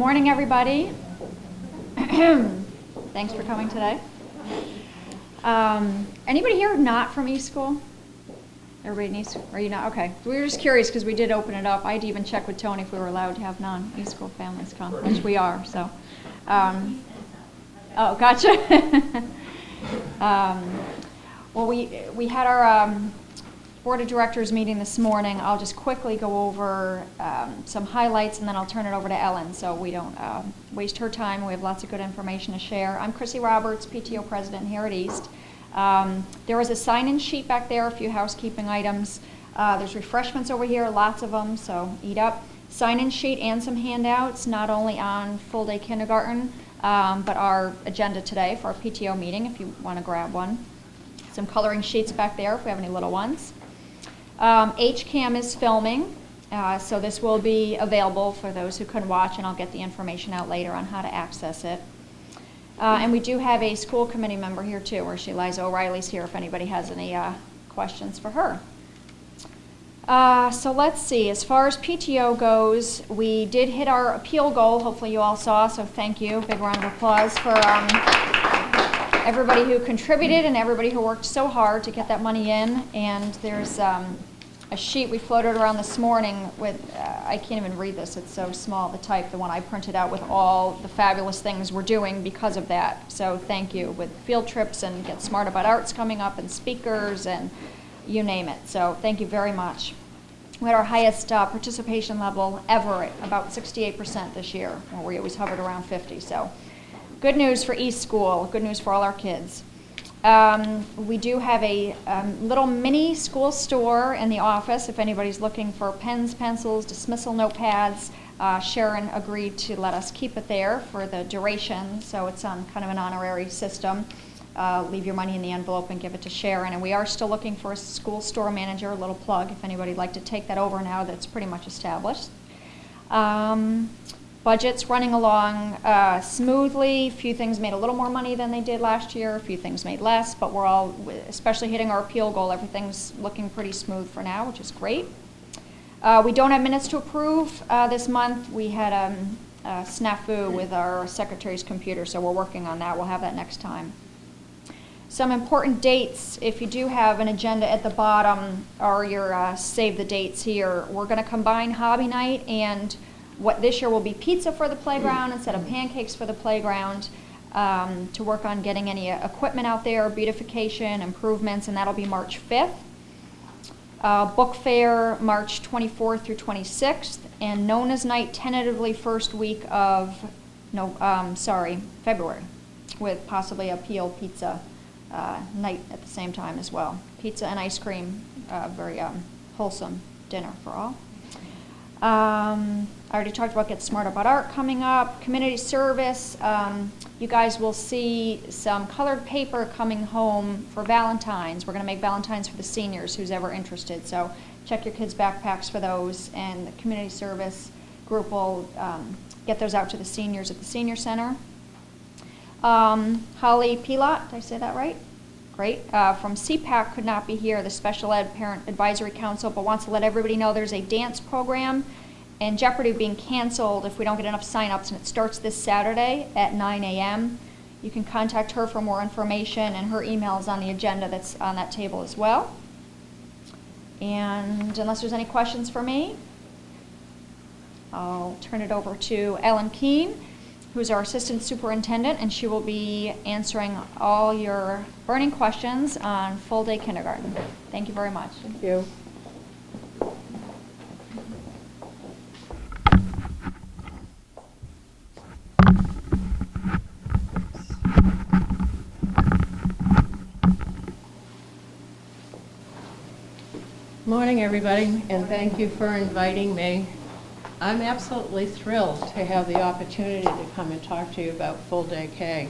morning, everybody. Thanks for coming today. Anybody here not from East School? Everybody needs, are you not? Okay. We were just curious because we did open it up. I had to even check with Tony if we were allowed to have non-East School families come, which we are, so. Oh, gotcha. Well, we had our Board of Directors meeting this morning. I'll just quickly go over some highlights and then I'll turn it over to Ellen so we don't waste her time. We have lots of good information to share. I'm Chrissy Roberts, PTO President here at East. There was a sign-in sheet back there, a few housekeeping items. There's refreshments over here, lots of them, so eat up. Sign-in sheet and some handouts, not only on full-day kindergarten, but our agenda today for our PTO meeting, if you want to grab one. Some coloring sheets back there if we have any little ones. HCAM is filming, so this will be available for those who couldn't watch, and I'll get the information out later on how to access it. And we do have a school committee member here too, or Liza O'Reilly's here if anybody has any questions for her. So let's see, as far as PTO goes, we did hit our appeal goal, hopefully you all saw, so thank you. Big round of applause for everybody who contributed and everybody who worked so hard to get that money in. And there's a sheet we floated around this morning with, I can't even read this, it's so small, the type, the one I printed out with all the fabulous things we're doing because of that. So thank you, with field trips and Get Smart About Arts coming up and speakers and you name it. So thank you very much. We had our highest participation level ever at about 68% this year, where we always hovered around 50. So good news for East School, good news for all our kids. We do have a little mini school store in the office if anybody's looking for pens, pencils, dismissal notepads. Sharon agreed to let us keep it there for the duration, so it's on kind of an honorary system. Leave your money in the envelope and give it to Sharon. And we are still looking for a school store manager, a little plug, if anybody'd like to take that over now that's pretty much established. Budget's running along smoothly. A few things made a little more money than they did last year. A few things made less, but we're all, especially hitting our appeal goal, everything's looking pretty smooth for now, which is great. We don't have minutes to approve this month. We had a snafu with our secretary's computer, so we're working on that. We'll have that next time. Some important dates, if you do have an agenda at the bottom or your save the dates here, we're going to combine hobby night and what this year will be pizza for the playground instead of pancakes for the playground, to work on getting any equipment out there, beautification, improvements, and that'll be March 5th. Book fair March 24th through 26th, and Nona's night tentatively first week of, February, with possibly a Peel pizza night at the same time as well. Pizza and ice cream, very wholesome dinner for all. I already talked about Get Smart About Art coming up. Community service, you guys will see some colored paper coming home for Valentine's. We're going to make Valentine's for the seniors, who's ever interested. So check your kids' backpacks for those, and the community service group will get those out to the seniors at the senior center. Holly Pilot, did I say that right? Great. From CPAC could not be here, the Special Ed Parent Advisory Council, but wants to let everybody know there's a dance program in jeopardy of being canceled if we don't get enough sign-ups, and it starts this Saturday at 9 a.m. You can contact her for more information, and her email is on the agenda that's on that table as well. And unless there's any questions for me, I'll turn it over to Ellen Keene, who's our assistant superintendent, and she will be answering all your burning questions on full day kindergarten. Thank you very much. Thank you. Morning, everybody, and thank you for inviting me. I'm absolutely thrilled to have the opportunity to come and talk to you about full day K.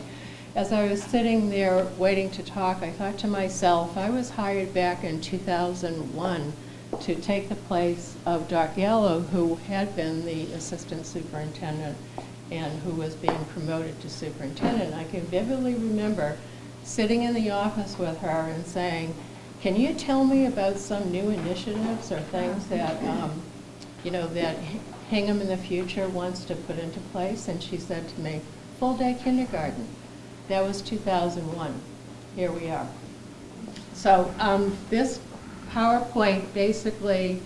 As I was sitting there waiting to talk, I thought to myself, I was hired back in 2001 to take the place of Doc Gallo, who had been the assistant superintendent and who was being promoted to superintendent. I can vividly remember sitting in the office with her and saying, can you tell me about some new initiatives or things that, that Hingham in the future wants to put into place, and she said to me, full-day kindergarten. That was 2001. Here we are. So this PowerPoint basically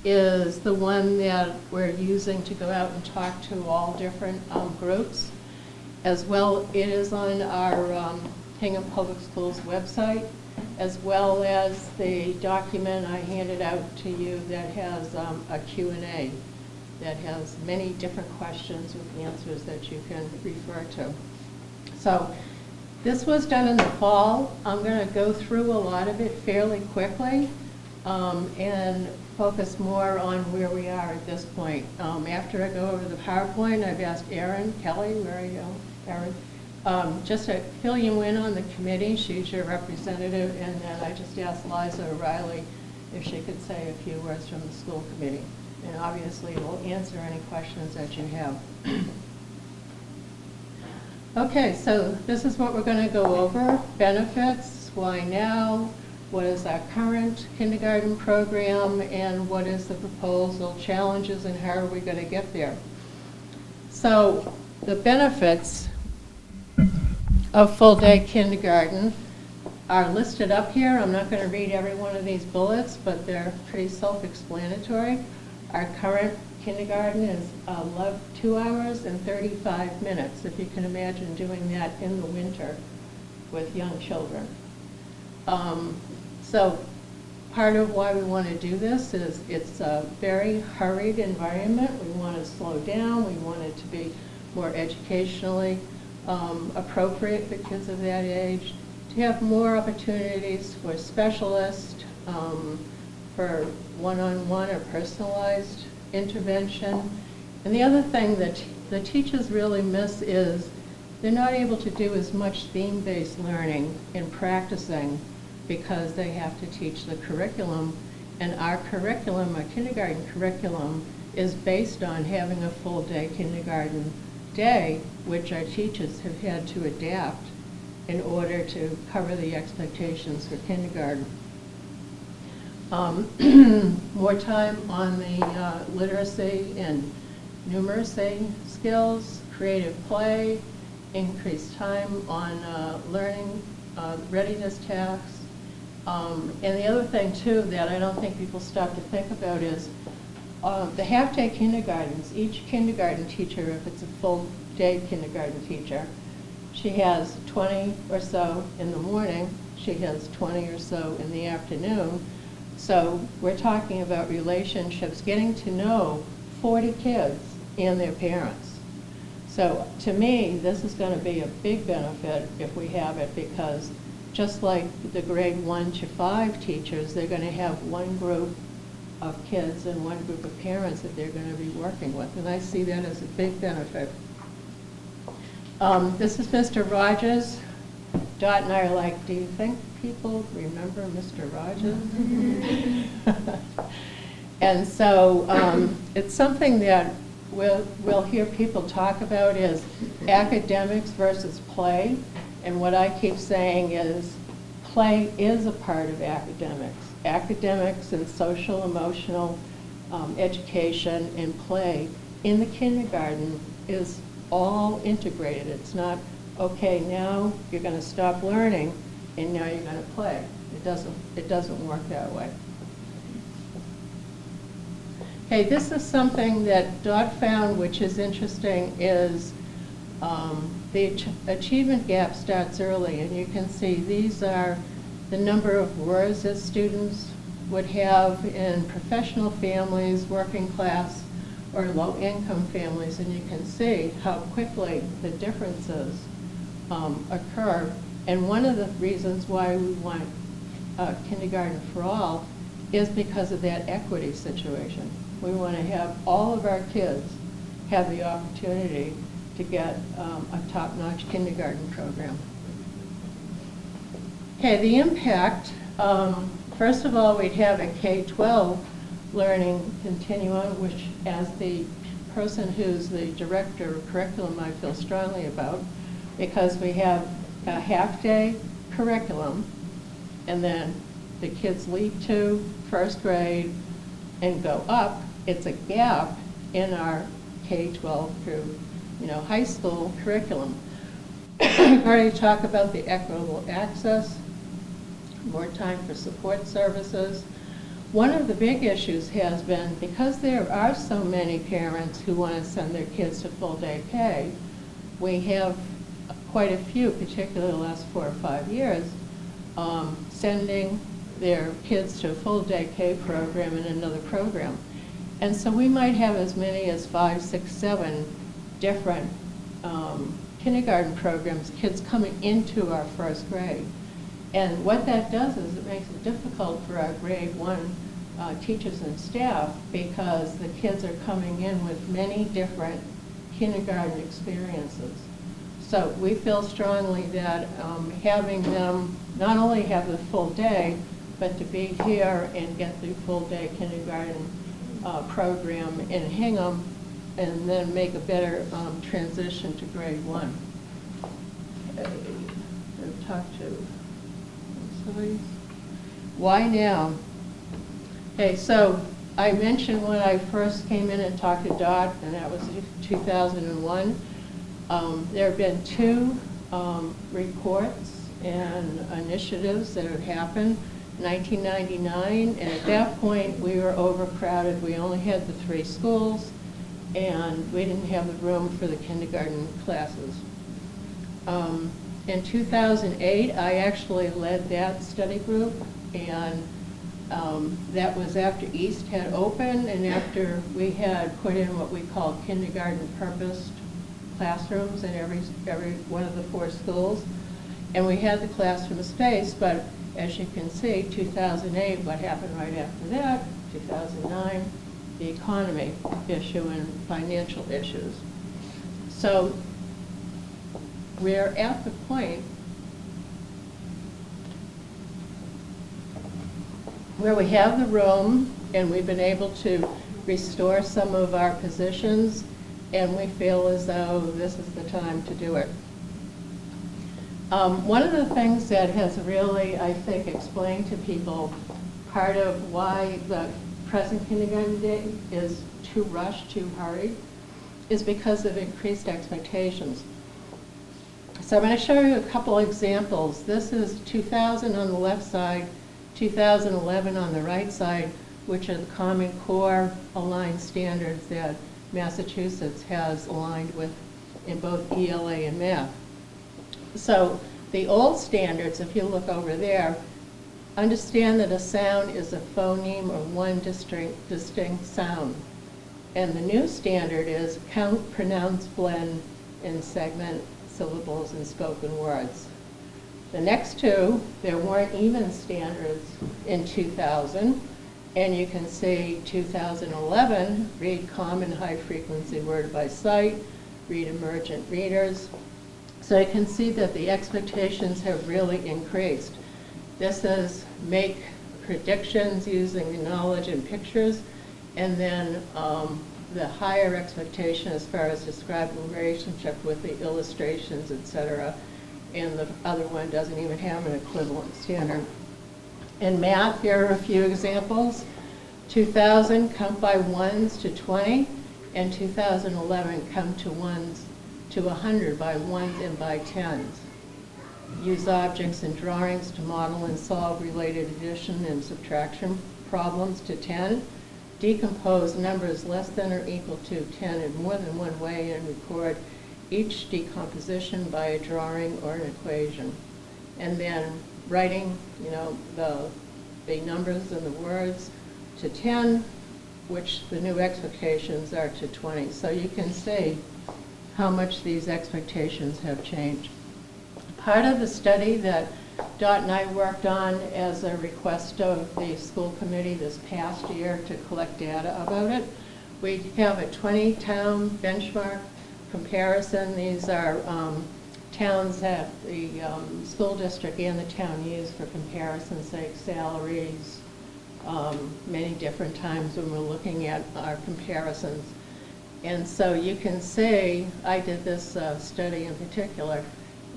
is the one that we're using to go out and talk to all different groups. As well, it is on our Hingham Public Schools website, as well as the document I handed out to you that has a Q&A that has many different questions with answers that you can refer to. So this was done in the fall. I'm going to go through a lot of it fairly quickly and focus more on where we are at this point. After I go over the PowerPoint, I've asked Erin Kelly, where are you, Erin, just to fill you in on the committee. She's your representative, and then I just asked Liza O'Reilly if she could say a few words from the school committee. And obviously, we'll answer any questions that you have. Okay, so this is what we're going to go over. Benefits, why now, what is our current kindergarten program, and what is the proposal, challenges, and how are we going to get there. So the benefits of full-day kindergarten are listed up here. I'm not going to read every one of these bullets, but they're pretty self-explanatory. Our current kindergarten is 2 hours and 35 minutes, if you can imagine doing that in the winter with young children. So part of why we want to do this is it's a very hurried environment. We want to slow down. We want it to be more educationally appropriate for kids of that age, to have more opportunities for specialists, for one-on-one or personalized intervention. And the other thing that the teachers really miss is they're not able to do as much theme-based learning and practicing because they have to teach the curriculum. And our curriculum, our kindergarten curriculum, is based on having a full-day kindergarten day, which our teachers have had to adapt in order to cover the expectations for kindergarten. More time on the literacy and numeracy skills, creative play, increased time on learning readiness tasks. And the other thing, too, that I don't think people stop to think about is the half-day kindergartens. Each kindergarten teacher, if it's a full-day kindergarten teacher, she has 20 or so in the morning. She has 20 or so in the afternoon. So we're talking about relationships, getting to know 40 kids and their parents. So to me, this is going to be a big benefit if we have it, because just like the grade 1 to 5 teachers, they're going to have one group of kids and one group of parents that they're going to be working with. And I see that as a big benefit. This is Mr. Rogers. Dot and I are like, do you think people remember Mr. Rogers? And so it's something that we'll hear people talk about is academics versus play. And what I keep saying is play is a part of academics. Academics and social, emotional education and play in the kindergarten is all integrated. It's not, okay, now you're going to stop learning and now you're going to play. It doesn't work that way. Okay, this is something that Dot found, which is interesting, is the achievement gap starts early, and you can see these are the number of words that students would have in professional families, working class, or low-income families, and you can see how quickly the differences occur. And one of the reasons why we want kindergarten for all is because of that equity situation. We want to have all of our kids have the opportunity to get a top-notch kindergarten program. Okay, the impact, first of all, we'd have a K-12 learning continuum, which as the person who's the director of curriculum I feel strongly about, because we have a half-day curriculum, and then the kids leave to first grade and go up. It's a gap in our K-12 through, high school curriculum. We've already talked about the equitable access, more time for support services. One of the big issues has been, because there are so many parents who want to send their kids to full-day K, we have quite a few, particularly the last 4 or 5 years, sending their kids to a full-day K program and another program. And so we might have as many as 5, 6, 7 different kindergarten programs, kids coming into our first grade. And what that does is it makes it difficult for our grade 1 teachers and staff, because the kids are coming in with many different kindergarten experiences. So we feel strongly that having them not only have the full day, but to be here and get the full day kindergarten program in Hingham, and then make a better transition to grade 1. I've talked to, why now? Okay, so I mentioned when I first came in and talked to Dot, and that was 2001. There have been 2 reports and initiatives that have happened. 1999, and at that point we were overcrowded. We only had the 3 schools, and we didn't have the room for the kindergarten classes. In 2008, I actually led that study group, and that was after East had opened and after we had put in what we called kindergarten purposed classrooms in every one of the 4 schools. And we had the classroom space, but as you can see, 2008, what happened right after that, 2009, the economy issue and financial issues. So we're at the point where we have the room and we've been able to restore some of our positions, and we feel as though this is the time to do it. One of the things that has really, I think, explained to people part of why the present kindergarten day is too rushed, too hurried, is because of increased expectations. So I'm going to show you a couple examples. This is 2000 on the left side, 2011 on the right side, which are the Common Core aligned standards that Massachusetts has aligned with in both ELA and math. So the old standards, if you look over there, understand that a sound is a phoneme or one distinct sound. And the new standard is count, pronounce, blend, and segment syllables and spoken words. The next 2, there weren't even standards in 2000. And you can see 2011, read common high frequency word by sight, read emergent readers. So you can see that the expectations have really increased. This is make predictions using the knowledge and pictures, and then the higher expectation as far as describe the relationship with the illustrations, etc. And the other one doesn't even have an equivalent standard. In math, here are a few examples. 2000, count by 1s to 20, and 2011, count to 1s to 100 by 1s and by 10s. Use objects and drawings to model and solve related addition and subtraction problems to 10. Decompose numbers less than or equal to 10 in more than one way and record each decomposition by a drawing or an equation. And then writing, the numbers and the words to 10, which the new expectations are to 20. So you can see how much these expectations have changed. Part of the study that Dot and I worked on as a request of the school committee this past year to collect data about it, we have a 20-town benchmark comparison. These are towns that the school district and the town use for comparison's sake, salaries, many different times when we're looking at our comparisons. And so you can see, I did this study in particular,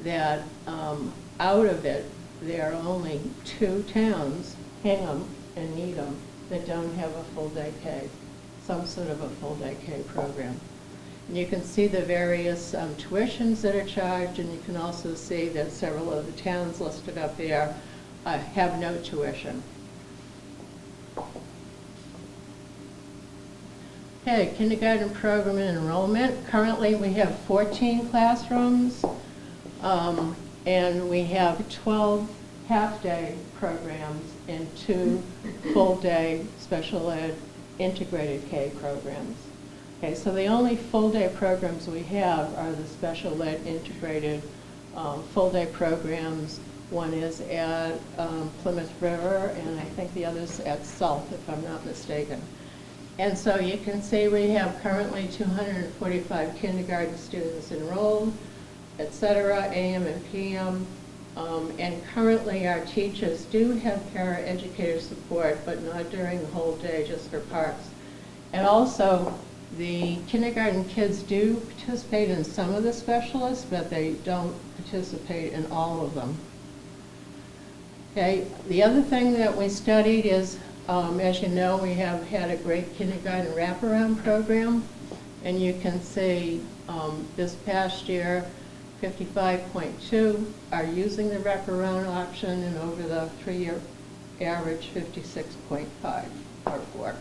that out of it, there are only 2 towns, Hingham and Needham, that don't have a full day K. some sort of a full-day K program. And you can see the various tuitions that are charged, and you can also see that several of the towns listed up there have no tuition. Okay, kindergarten program and enrollment. Currently, we have 14 classrooms, and we have 12 half-day programs and 2 full-day special ed integrated K programs. Okay, so the only full-day programs we have are the special ed integrated full-day programs. One is at Plymouth River, and I think the other's at South, if I'm not mistaken. And so you can see we have currently 245 kindergarten students enrolled, et cetera, AM and PM. And currently our teachers do have paraeducator support, but not during the whole day, just for parts. And also, the kindergarten kids do participate in some of the specialists, but they don't participate in all of them. Okay, the other thing that we studied is, as you know, we have had a great kindergarten wraparound program, and you can see this past year, 55.2 are using the wraparound option, and over the 3-year average, 56.5 or 4.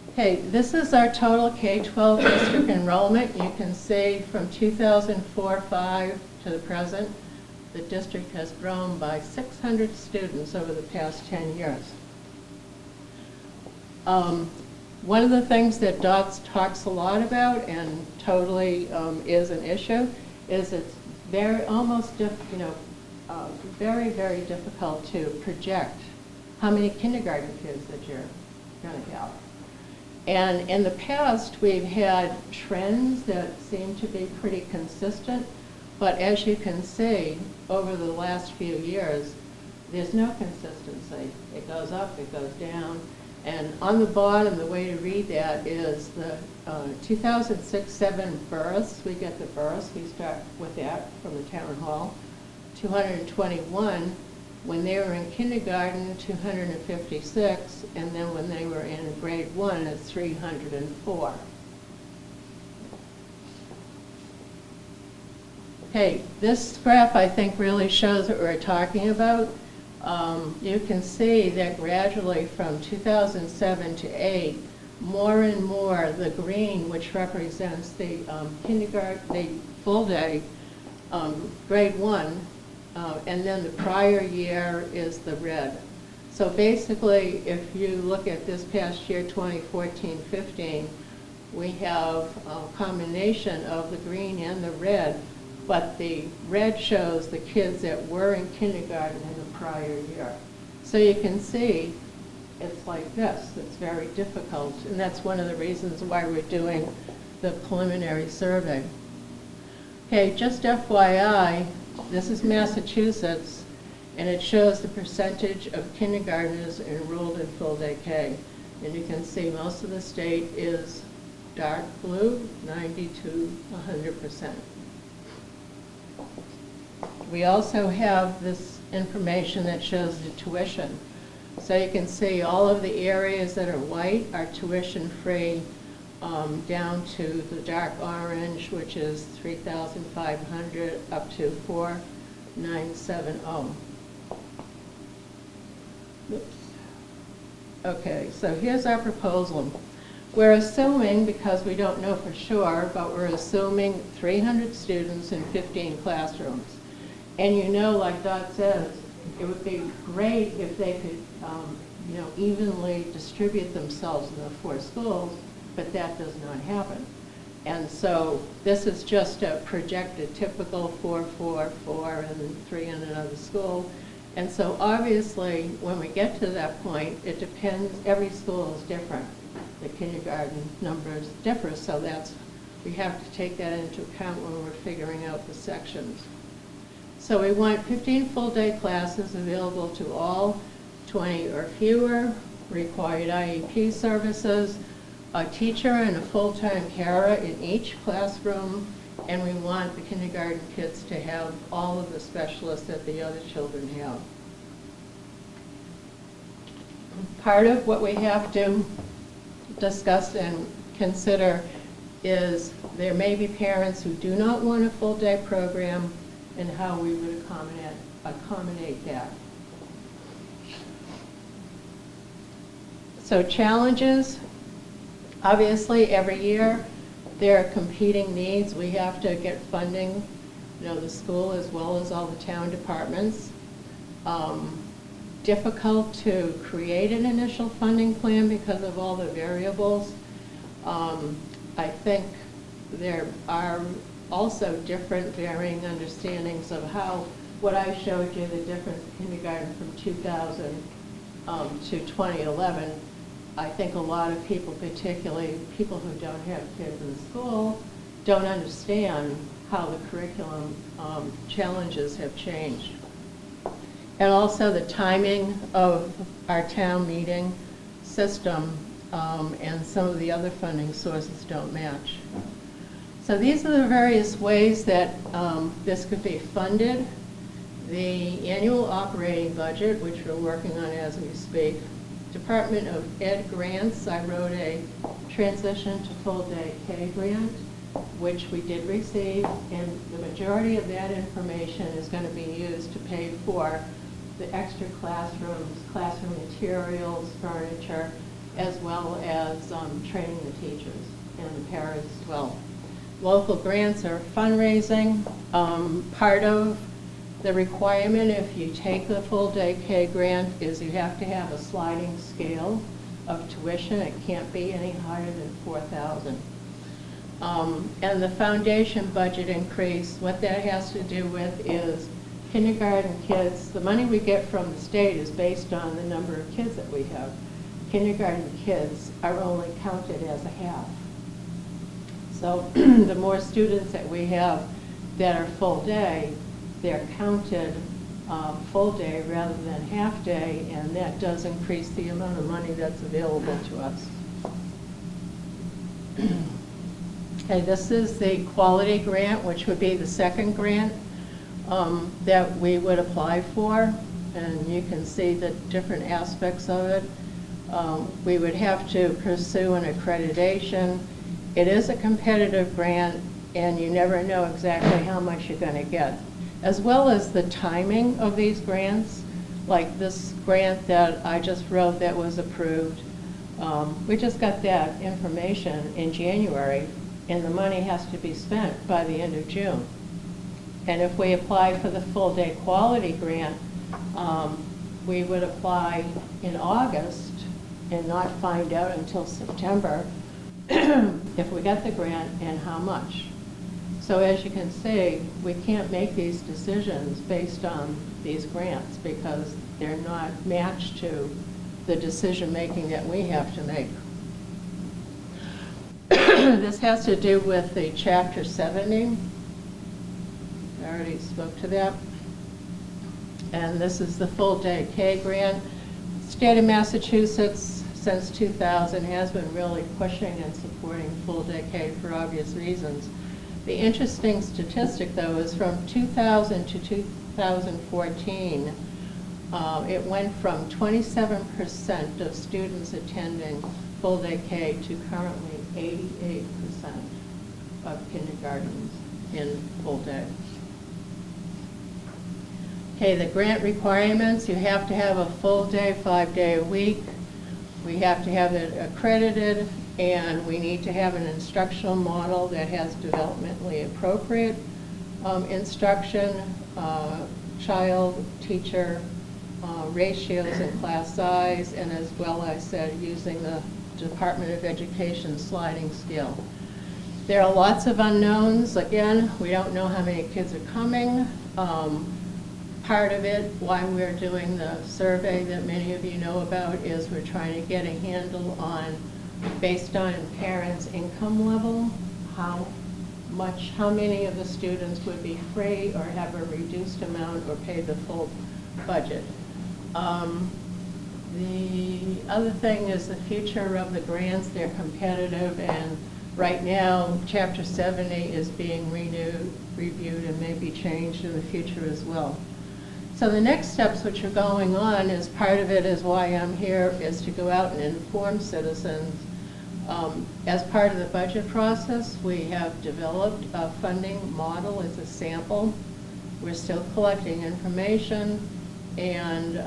Okay, this is our total K-12 district enrollment. You can see from 2004-05 to the present, the district has grown by 600 students over the past 10 years. One of the things that DOTS talks a lot about, and totally is an issue, is it's very very difficult to project how many kindergarten kids that you're going to have. And in the past, we've had trends that seem to be pretty consistent, but as you can see, over the last few years, there's no consistency. It goes up, it goes down. And on the bottom, the way to read that is the 2006-07 births. We get the births. We start with that from the town hall. 221. When they were in kindergarten, 256. And then when they were in grade 1, it's 304. Okay, this graph, I think, really shows what we're talking about. You can see that gradually from 2007 to 8, more and more the green, which represents the kindergarten, the full day, grade 1, and then the prior year is the red. So basically, if you look at this past year, 2014-15, we have a combination of the green and the red, but the red shows the kids that were in kindergarten in the prior year. So you can see it's like this. It's very difficult, and that's one of the reasons why we're doing the preliminary survey. Okay, just FYI, this is Massachusetts, and it shows the percentage of kindergartners enrolled in full-day K. And you can see most of the state is dark blue, 90 to 100%. We also have this information that shows the tuition. So you can see all of the areas that are white are tuition-free, down to the dark orange, which is 3,500 up to 4,970. Oops. Okay, so here's our proposal. We're assuming, because we don't know for sure, but we're assuming 300 students in 15 classrooms. And you know, like Dot says, it would be great if they could, evenly distribute themselves in the 4 schools, but that does not happen. And so this is just a projected typical 4, 4, 4, and 3 in another school. And so obviously, when we get to that point, it depends, every school is different. The kindergarten numbers differ, so we have to take that into account when we're figuring out the sections. So we want 15 full-day classes available to all, 20 or fewer, required IEP services, a teacher and a full-time carer in each classroom, and we want the kindergarten kids to have all of the specialists that the other children have. Part of what we have to discuss and consider is there may be parents who do not want a full-day program and how we would accommodate that. So challenges, obviously every year there are competing needs. We have to get funding, the school as well as all the town departments. Difficult to create an initial funding plan because of all the variables. I think there are also different varying understandings of how, what I showed you, the different kindergarten from 2000 to 2011. I think a lot of people, particularly people who don't have kids in school, don't understand how the curriculum challenges have changed. And also the timing of our town meeting system and some of the other funding sources don't match. So these are the various ways that this could be funded. The annual operating budget, which we're working on as we speak. Department of Ed grants, I wrote a transition to full-day K grant, which we did receive, and the majority of that information is going to be used to pay for the extra classrooms, classroom materials, furniture, as well as training the teachers and the parents as well. Local grants are fundraising. Part of the requirement, if you take the full-day K grant, is you have to have a sliding scale of tuition. It can't be any higher than $4,000. And the foundation budget increase, what that has to do with is kindergarten kids. The money we get from the state is based on the number of kids that we have. Kindergarten kids are only counted as a half. So the more students that we have that are full day, they're counted full day rather than half day, and that does increase the amount of money that's available to us. Okay, this is the quality grant, which would be the second grant that we would apply for, and you can see the different aspects of it. We would have to pursue an accreditation. It is a competitive grant, and you never know exactly how much you're going to get, as well as the timing of these grants. Like this grant that I just wrote that was approved, we just got that information in January, and the money has to be spent by the end of June. And if we apply for the full day quality grant, we would apply in August and not find out until September if we get the grant and how much. So as you can see, we can't make these decisions based on these grants because they're not matched to the decision making that we have to make. This has to do with the Chapter 70. I already spoke to that. And this is the full day K grant. State of Massachusetts since 2000 has been really pushing and supporting full day K for obvious reasons. The interesting statistic though is from 2000 to 2014, it went from 27% of students attending full day K to currently 88% of kindergartens in full day. Okay, the grant requirements, you have to have a full day, 5 day a week. We have to have it accredited, and we need to have an instructional model that has developmentally appropriate instruction, child-teacher ratios and class size, and as well as I said, using the Department of Education sliding scale. There are lots of unknowns. Again, we don't know how many kids are coming. Part of it, why we're doing the survey that many of you know about, is we're trying to get a handle on, based on parents' income level, how many of the students would be free or have a reduced amount or pay the full budget. The other thing is the future of the grants. They're competitive, and right now Chapter 70 is being reviewed and may be changed in the future as well. So the next steps which are going on, is part of it is why I'm here, is to go out and inform citizens As part of the budget process, we have developed a funding model as a sample. We're still collecting information, and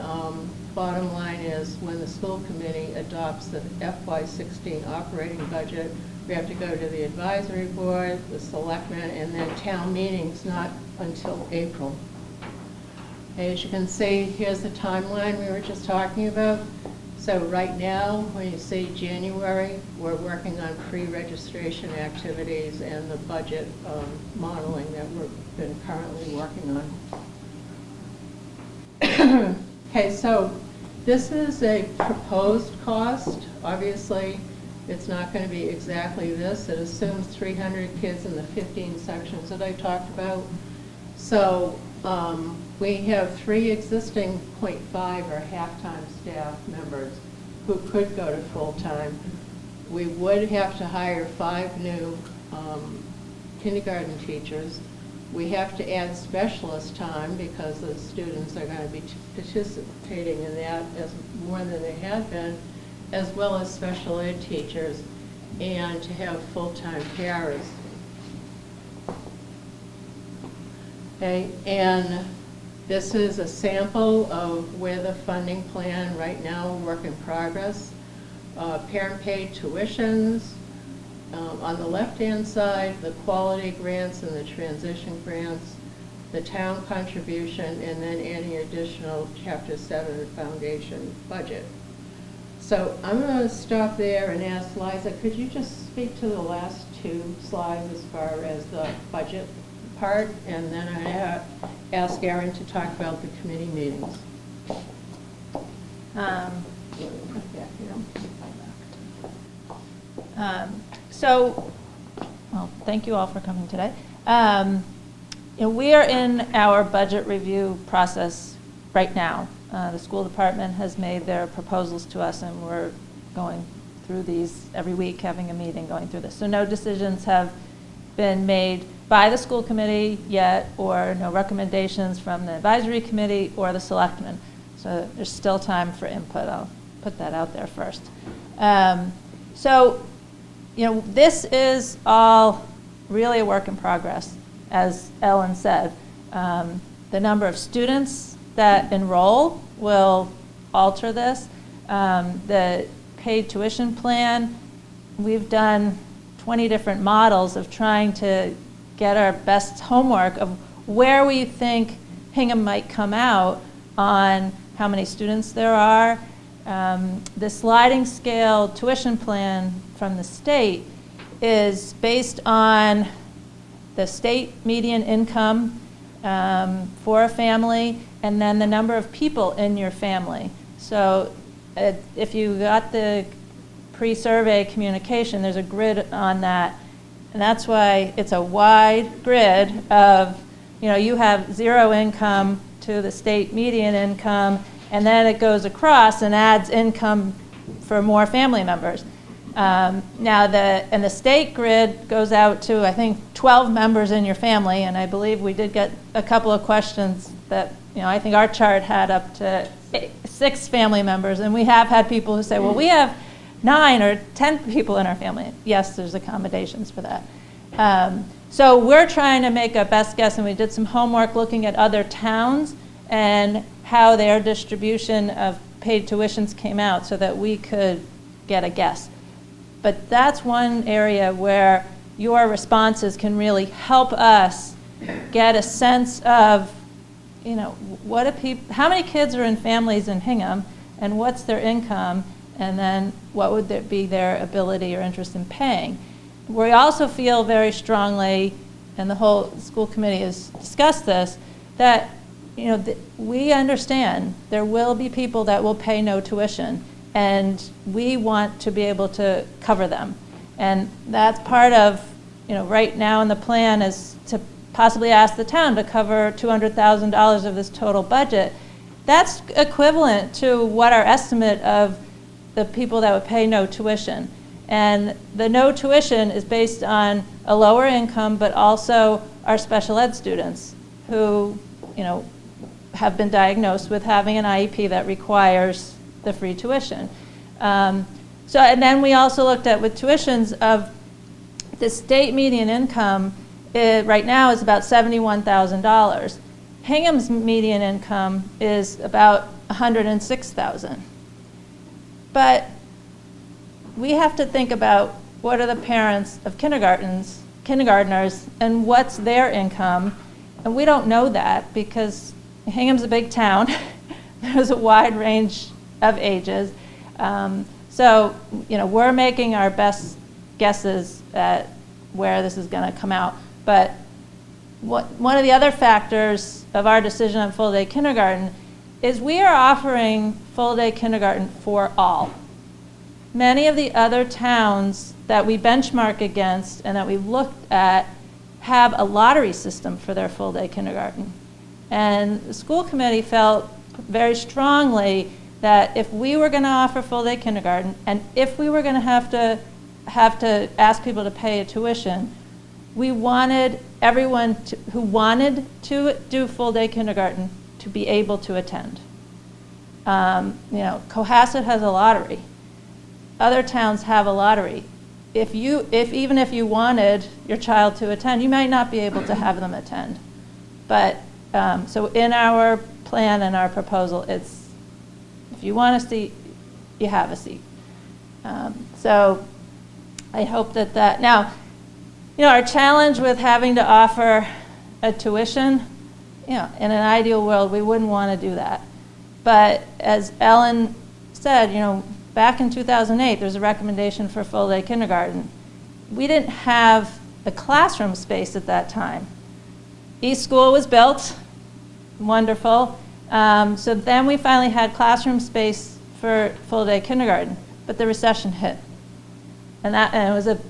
bottom line is when the school committee adopts the FY16 operating budget, we have to go to the advisory board, the selectmen, and then town meetings not until April. As you can see, here's the timeline we were just talking about. So right now, when you see January, we're working on pre-registration activities and the budget modeling that we've been currently working on. Okay, so this is a proposed cost. Obviously, it's not going to be exactly this. It assumes 300 kids in the 15 sections that I talked about. So we have 3 existing .5 or half-time staff members who could go to full-time. We would have to hire 5 new kindergarten teachers. We have to add specialist time because the students are going to be participating in that as more than they had been, as well as special ed teachers, and to have full-time paras. Okay, and this is a sample of where the funding plan right now, work in progress. Parent paid tuitions. On the left-hand side, the quality grants and the transition grants, the town contribution, and then any additional Chapter 7 foundation budget. So I'm going to stop there and ask Liza, could you just speak to the last 2 slides as far as the budget part, and then I ask Erin to talk about the committee meetings. Well, thank you all for coming today. We are in our budget review process right now. The school department has made their proposals to us, and we're going through these every week, having a meeting, going through this. So no decisions have been made by the school committee yet, or no recommendations from the advisory committee or the selectmen. So there's still time for input. I'll put that out there first. This is all really a work in progress, as Ellen said. The number of students that enroll will alter this. The paid tuition plan, we've done 20 different models of trying to get our best homework of where we think Hingham might come out on how many students there are. The sliding scale tuition plan from the state is based on the state median income for a family, and then the number of people in your family. So if you got the pre-survey communication, there's a grid on that. And that's why it's a wide grid of, you have 0 income to the state median income, and then it goes across and adds income for more family members. Now the state grid goes out to, I think, 12 members in your family, and I believe we did get a couple of questions that, I think our chart had up to 6 family members, and we have had people who say, well, we have 9 or 10 people in our family. Yes, there's accommodations for that. So we're trying to make a best guess, and we did some homework looking at other towns and how their distribution of paid tuitions came out so that we could get a guess. But that's one area where your responses can really help us get a sense of, how many kids are in families in Hingham, and what's their income, and then what would be their ability or interest in paying. We also feel very strongly, and the whole school committee has discussed this, that we understand there will be people that will pay no tuition, and we want to be able to cover them. And that's part of, right now in the plan is to possibly ask the town to cover $200,000 of this total budget. That's equivalent to what our estimate of the people that would pay no tuition. And the no tuition is based on a lower income, but also our special ed students who, have been diagnosed with having an IEP that requires the free tuition. So, and then we also looked at with tuitions of the state median income right now is about $71,000. Hingham's median income is about $106,000. But we have to think about what are the parents of kindergartners and what's their income, and we don't know that because Hingham's a big town. There's a wide range of ages. So, we're making our best guesses at where this is going to come out. But one of the other factors of our decision on full-day kindergarten is we are offering full-day kindergarten for all. Many of the other towns that we benchmark against and that we've looked at have a lottery system for their full-day kindergarten. And the school committee felt very strongly that if we were going to offer full-day kindergarten and if we were going to have to ask people to pay a tuition, we wanted everyone who wanted to do full-day kindergarten to be able to attend. Cohasset has a lottery. Other towns have a lottery. Even if you wanted your child to attend, you might not be able to have them attend. But so in our plan and our proposal, it's if you want a seat, you have a seat. So I hope that now, our challenge with having to offer a tuition, in an ideal world, we wouldn't want to do that. But as Ellen said, back in 2008, there's a recommendation for full-day kindergarten. We didn't have a classroom space at that time. East School was built, wonderful. So then we finally had classroom space for full-day kindergarten, but the recession hit. And it was a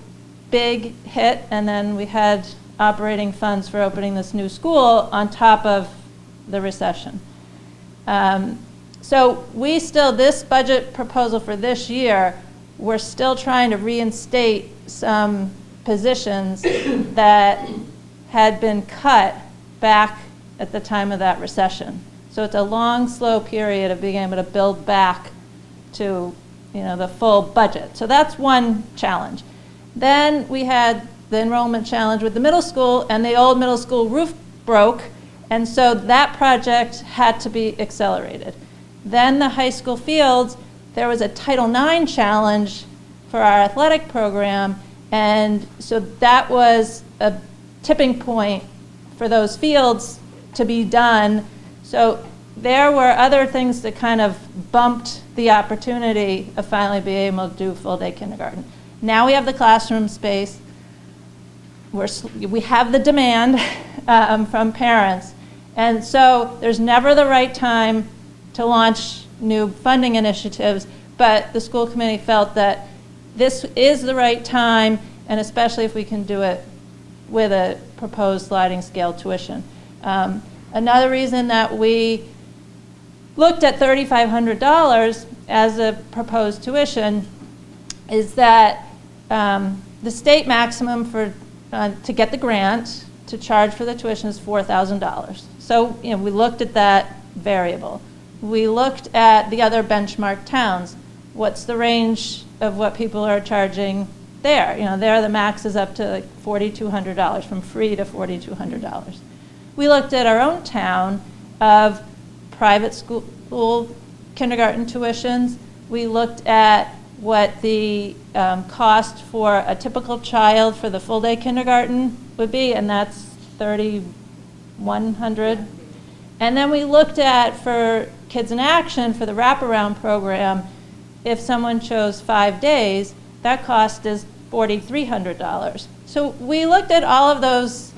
big hit, and then we had operating funds for opening this new school on top of the recession. So this budget proposal for this year, we're still trying to reinstate some positions that had been cut back at the time of that recession. So it's a long, slow period of being able to build back to the full budget. So that's one challenge. Then we had the enrollment challenge with the middle school, and the old middle school roof broke, and so that project had to be accelerated. Then the high school fields, there was a Title IX challenge for our athletic program, and so that was a tipping point for those fields to be done. So there were other things that kind of bumped the opportunity of finally being able to do full-day kindergarten. Now we have the classroom space. We have the demand from parents. And so there's never the right time to launch new funding initiatives, but the school committee felt that this is the right time, and especially if we can do it with a proposed sliding scale tuition. Another reason that we looked at $3,500 as a proposed tuition is that the state maximum to get the grant to charge for the tuition is $4,000. So we looked at that variable. We looked at the other benchmark towns. What's the range of what people are charging there? There the max is up to like $4,200, from free to $4,200. We looked at our own town of private school kindergarten tuitions. We looked at what the cost for a typical child for the full-day kindergarten would be, and that's $3,100. And then we looked at, for Kids in Action, for the wraparound program, if someone chose 5 days, that cost is $4,300. So we looked at all of those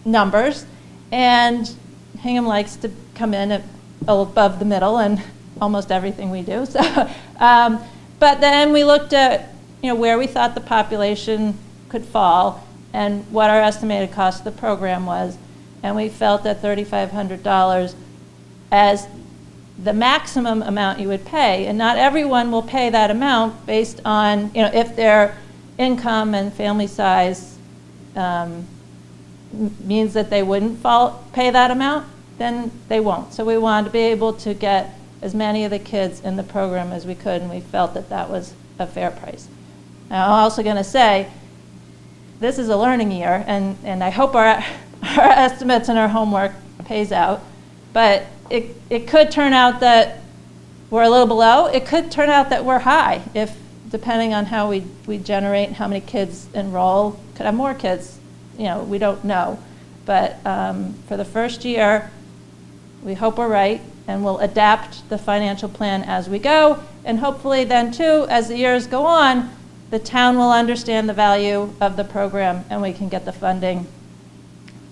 numbers, and Hingham likes to come in above the middle in almost everything we do. So, but then we looked at where we thought the population could fall and what our estimated cost of the program was, and we felt that $3,500 as the maximum amount you would pay, and not everyone will pay that amount based on if their income and family size means that they wouldn't pay that amount, then they won't. So we wanted to be able to get as many of the kids in the program as we could, and we felt that that was a fair price. Now, I'm also going to say, this is a learning year, and I hope our estimates and our homework pays out, but it could turn out that we're a little below. It could turn out that we're high, if depending on how we generate and how many kids enroll. Could have more kids, we don't know. But for the first year, we hope we're right, and we'll adapt the financial plan as we go. And hopefully then, too, as the years go on, the town will understand the value of the program, and we can get the funding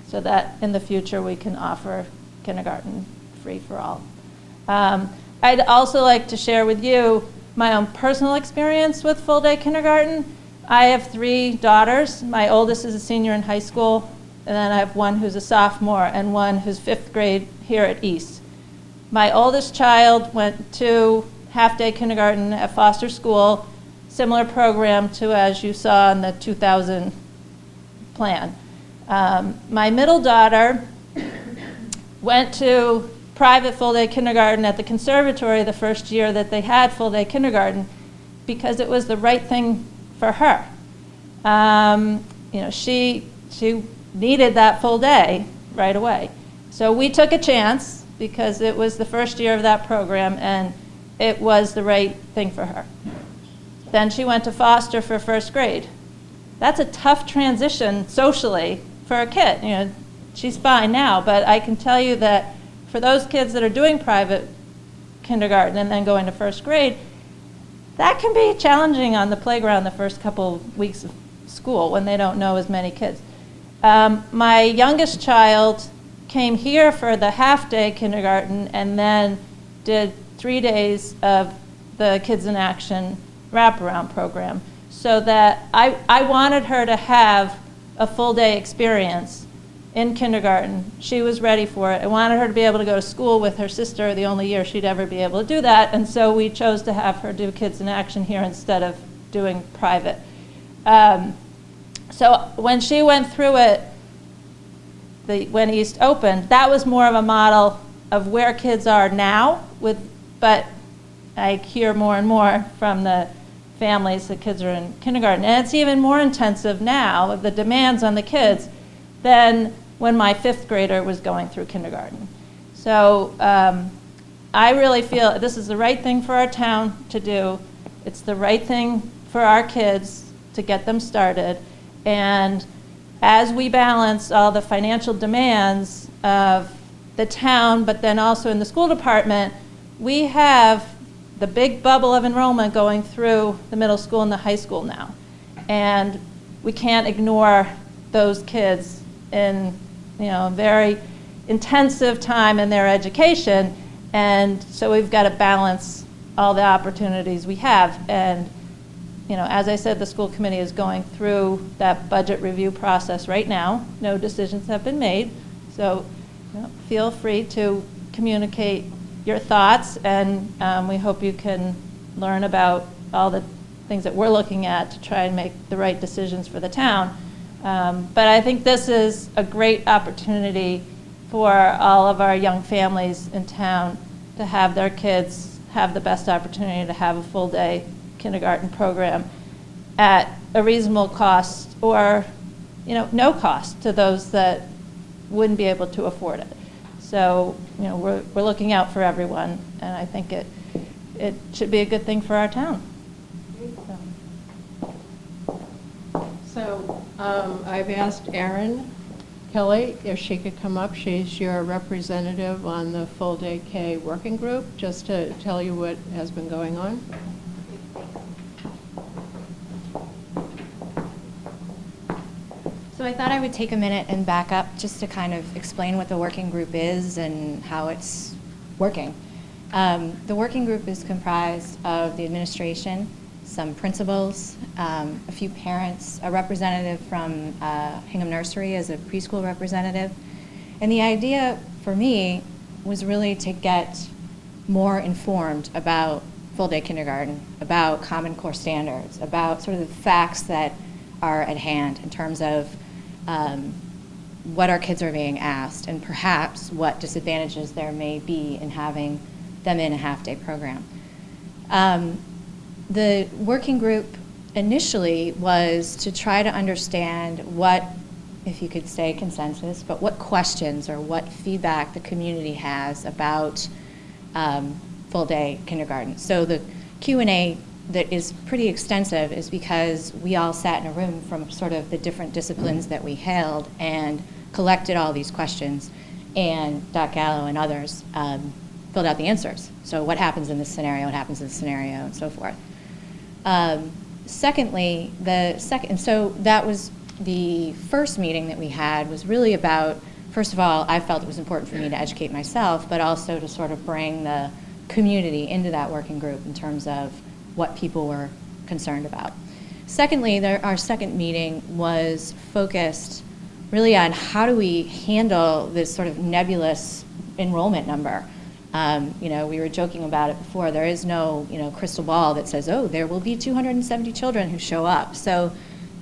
so that in the future we can offer kindergarten free for all. I'd also like to share with you my own personal experience with full-day kindergarten. I have 3 daughters. My oldest is a senior in high school, and then I have one who's a sophomore and one who's 5th grade here at East. My oldest child went to half-day kindergarten at Foster School, similar program to as you saw in the 2000 plan. My middle daughter went to private full-day kindergarten at the conservatory the first year that they had full-day kindergarten because it was the right thing for her. She needed that full day right away. So we took a chance because it was the first year of that program and it was the right thing for her. Then she went to Foster for 1st grade. That's a tough transition socially for a kid. She's fine now, but I can tell you that for those kids that are doing private kindergarten and then going to 1st grade, that can be challenging on the playground the first couple weeks of school when they don't know as many kids. My youngest child came here for the half-day kindergarten and then did 3 days of the Kids in Action wraparound program so that I wanted her to have a full-day experience in kindergarten. She was ready for it. I wanted her to be able to go to school with her sister the only year she'd ever be able to do that, and so we chose to have her do Kids in Action here instead of doing private. So when she went through it, when East opened, that was more of a model of where kids are now, but I hear more and more from the families that kids are in kindergarten, and it's even more intensive now, the demands on the kids, than when my 5th grader was going through kindergarten. So I really feel this is the right thing for our town to do. It's the right thing for our kids to get them started. And as we balance all the financial demands of the town, but then also in the school department, we have the big bubble of enrollment going through the middle school and the high school now. And we can't ignore those kids in a very intensive time in their education, and so we've got to balance all the opportunities we have. And as I said, the school committee is going through that budget review process right now. No decisions have been made, so feel free to communicate your thoughts, and we hope you can learn about all the things that we're looking at to try and make the right decisions for the town. But I think this is a great opportunity for all of our young families in town to have their kids have the best opportunity to have a full-day kindergarten program at a reasonable cost or no cost to those that wouldn't be able to afford it. So we're looking out for everyone, and I think it should be a good thing for our town. So I've asked Erin Kelly if she could come up. She's your representative on the Full Day K working group, just to tell you what has been going on. So I thought I would take a minute and back up just to kind of explain what the working group is and how it's working. The working group is comprised of the administration, some principals, a few parents, a representative from Hingham Nursery as a preschool representative. And the idea for me was really to get more informed about full-day kindergarten, about Common Core standards, about sort of the facts that are at hand in terms of what our kids are being asked and perhaps what disadvantages there may be in having them in a half-day program. The working group initially was to try to understand what, if you could say consensus, but what questions or what feedback the community has about full-day kindergarten. So the Q&A that is pretty extensive is because we all sat in a room from sort of the different disciplines that we hailed and collected all these questions, and Dr. Gallo and others filled out the answers. So what happens in this scenario, what happens in this scenario, and so forth. Secondly, so that was the first meeting that we had was really about, first of all, I felt it was important for me to educate myself, but also to sort of bring the community into that working group in terms of what people were concerned about. Secondly, our second meeting was focused really on how do we handle this sort of nebulous enrollment number. We were joking about it before. There is no, crystal ball that says, oh, there will be 270 children who show up. So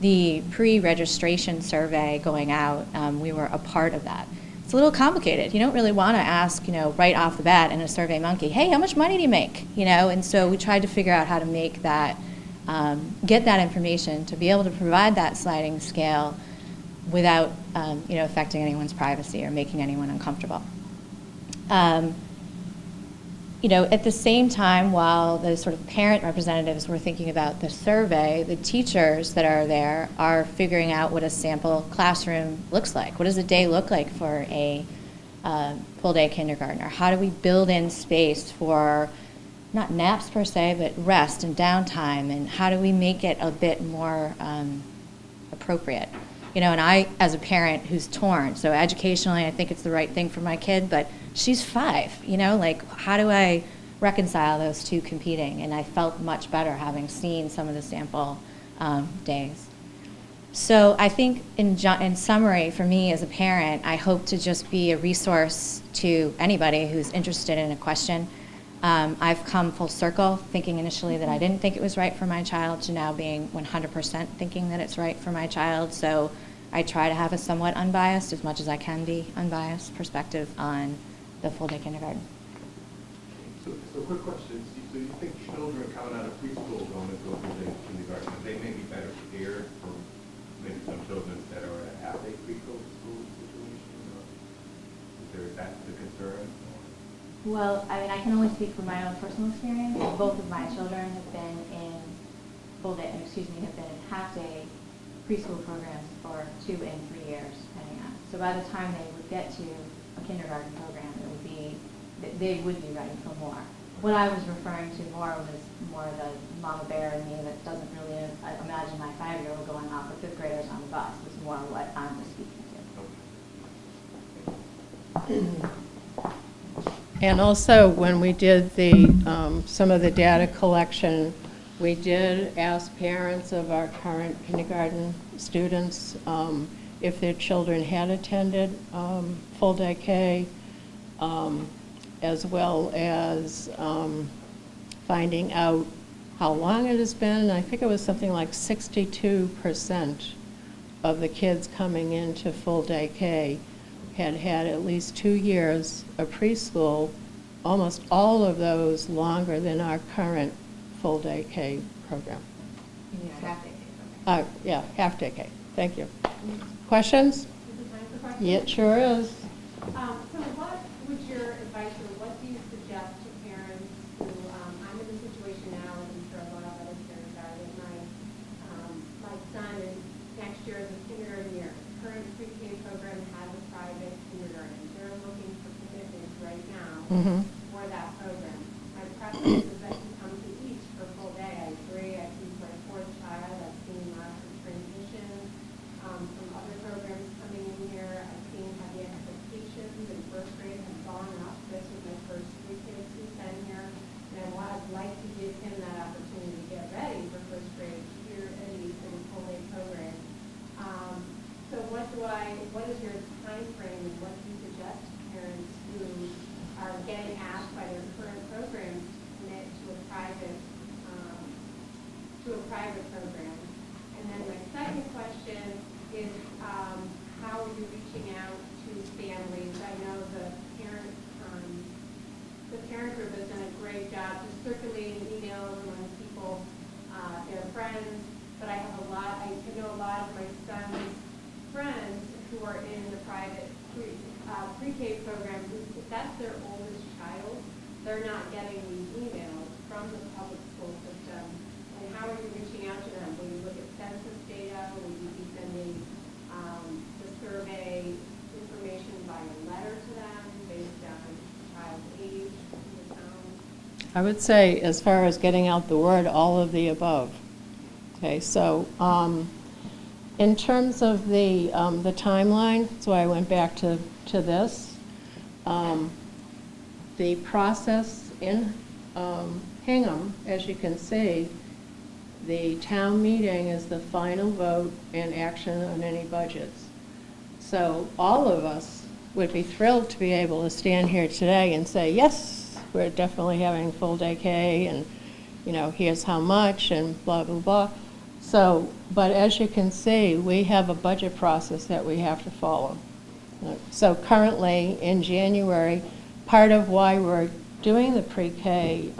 the pre-registration survey going out, we were a part of that. It's a little complicated. You don't really want to ask, right off the bat in a Survey Monkey, hey, how much money do you make? And so we tried to figure out how to make that, get that information to be able to provide that sliding scale without, affecting anyone's privacy or making anyone uncomfortable. At the same time, while the sort of parent representatives were thinking about the survey, the teachers that are there are figuring out what a sample classroom looks like. What does a day look like for a full-day kindergartner? How do we build in space for not naps per se, but rest and downtime? And how do we make it a bit more appropriate? And I, as a parent who's torn, so educationally I think it's the right thing for my kid, but she's 5, how do I reconcile those two competing? And I felt much better having seen some of the sample days. So I think in summary, for me as a parent, I hope to just be a resource to anybody who's interested in a question. I've come full circle, thinking initially that I didn't think it was right for my child to now being 100% thinking that it's right for my child. So I try to have a somewhat unbiased, as much as I can be unbiased, perspective on the full-day kindergarten. So quick question. So you think children coming out of preschool going into a full-day kindergarten, they may be better prepared for maybe some children that are at a half-day preschool school situation? Or is that the concern? Well, I can only speak from my own personal experience. Both of my children have been in half-day preschool programs for 2 and 3 years, depending on. So by the time they would get to a kindergarten program, they would be ready for more. What I was referring to more was more the mama bear in me that doesn't really imagine my 5-year-old going off with 5th graders on the bus. Was more what I was speaking to. And also, when we did the some of the data collection, we did ask parents of our current kindergarten students if their children had attended full-day K, as well as finding out how long it has been. I think it was something like 62% of the kids coming into full-day K had had at least 2 years of preschool, almost all of those longer than our current full-day K program. Half-day Yeah, half-day K. Thank you. Questions? Is it time for questions? Yeah, it sure is. So what would your advice, or what do you suggest to parents who, I'm in a situation now, and I'm sure a lot of other parents are, that my son is next year is a kindergarten year. Current pre-K program has a private kindergarten. They're looking for commitments right now for that program. My preference is that he come to each for full day. I agree. I think for a 4th child, I've seen lots of transitions from other programs coming in here. I've seen how the expectations in 1st grade have gone up. This was my first 3 kids who's been here. And I'd like to give him that opportunity to get ready for 1st grade here at East in a full day program. So what is your time frame, and what do you suggest to parents who are getting asked by their current programs to commit to a private program? And then my second question is, how are you reaching out to families? I know the parent group has done a great job just circulating emails among people friends, but I know a lot of my son's friends who are in the private pre-K program, that's their oldest child. They're not getting these emails from the public school system. And how are you reaching out to them? Will you look at census data? Will you be sending the survey information by letter to them based on child's age in the town? I would say, as far as getting out the word, all of the above. Okay, so in terms of the timeline, so I went back to this. The process in Hingham, as you can see, the town meeting is the final vote and action on any budgets. So all of us would be thrilled to be able to stand here today and say, yes, we're definitely having full day K, and, you know, here's how much, and blah, blah, blah. So, but as you can see, we have a budget process that we have to follow. So currently, in January, part of why we're doing the pre-K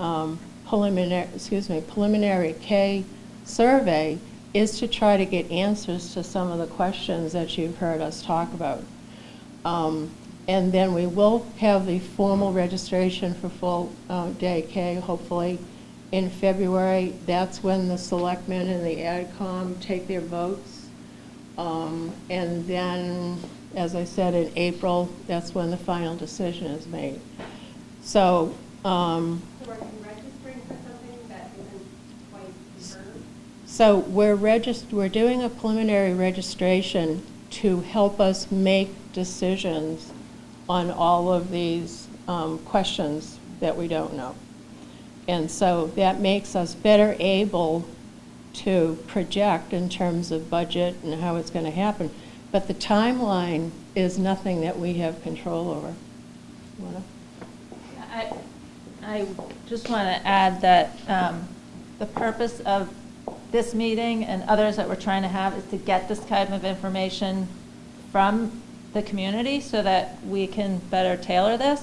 preliminary K survey is to try to get answers to some of the questions that you've heard us talk about. And then we will have the formal registration for full day K, hopefully, in February. That's when the selectmen and the AdCom take their votes. And then, as I said, in April, that's when the final decision is made. So, So are you registering for something that isn't quite confirmed? so we're doing a preliminary registration to help us make decisions on all of these questions that we don't know. And so that makes us better able to project in terms of budget and how it's going to happen. But the timeline is nothing that we have control over. You wanna? I just want to add that the purpose of this meeting and others that we're trying to have is to get this kind of information from the community so that we can better tailor this.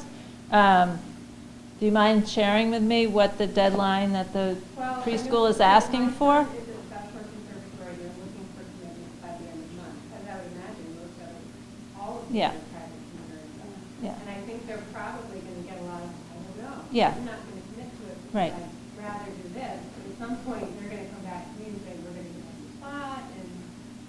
Do you mind sharing with me what the deadline that the Well, preschool is asking for? Is it Southport Conservatory, they're looking for commitments by the end of the month, as I would imagine most of all of them Yeah. are private kindergartens. Yeah. And I think they're probably going to get a lot of, I don't know. Yeah. I'm not going to commit to it. Right. I'd rather do this, but at some point, they're going to come back to me and say, we're going to get a spot, and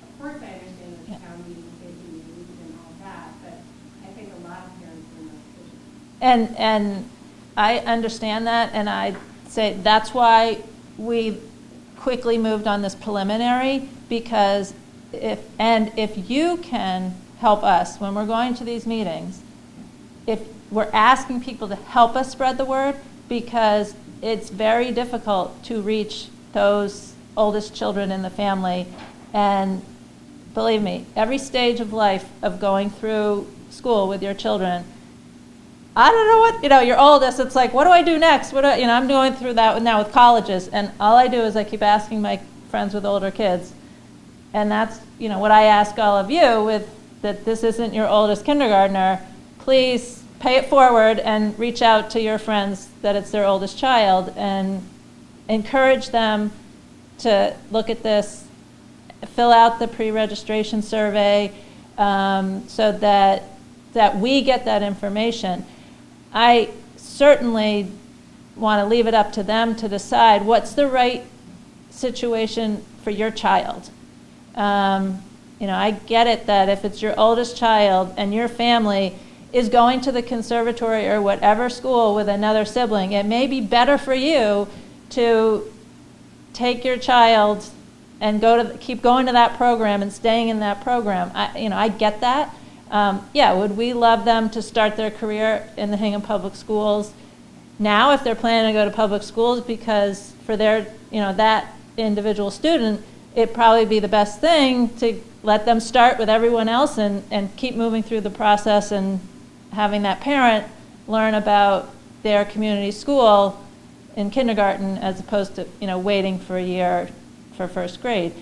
of course I understand Yeah. the town meeting, safety meetings and all that, but I think a lot of parents are in that position. And I understand that, and I say that's why we quickly moved on this preliminary, because if you can help us when we're going to these meetings, if we're asking people to help us spread the word, because it's very difficult to reach those oldest children in the family. And believe me, every stage of life of going through school with your children, I don't know what, your oldest, it's like, what do I do next? I'm going through that now with colleges, and all I do is I keep asking my friends with older kids. And that's, what I ask all of you with that this isn't your oldest kindergartner, please pay it forward and reach out to your friends that it's their oldest child and encourage them to look at this, fill out the pre-registration survey so that we get that information. I certainly want to leave it up to them to decide what's the right situation for your child. I get it that if it's your oldest child and your family is going to the conservatory or whatever school with another sibling, it may be better for you to take your child and keep going to that program and staying in that program. I get that. Would we love them to start their career in the Hingham Public Schools now if they're planning to go to public schools, because for their, that individual student, it'd probably be the best thing to let them start with everyone else and keep moving through the process and having that parent learn about their community school in kindergarten as opposed to, waiting for a year for first grade.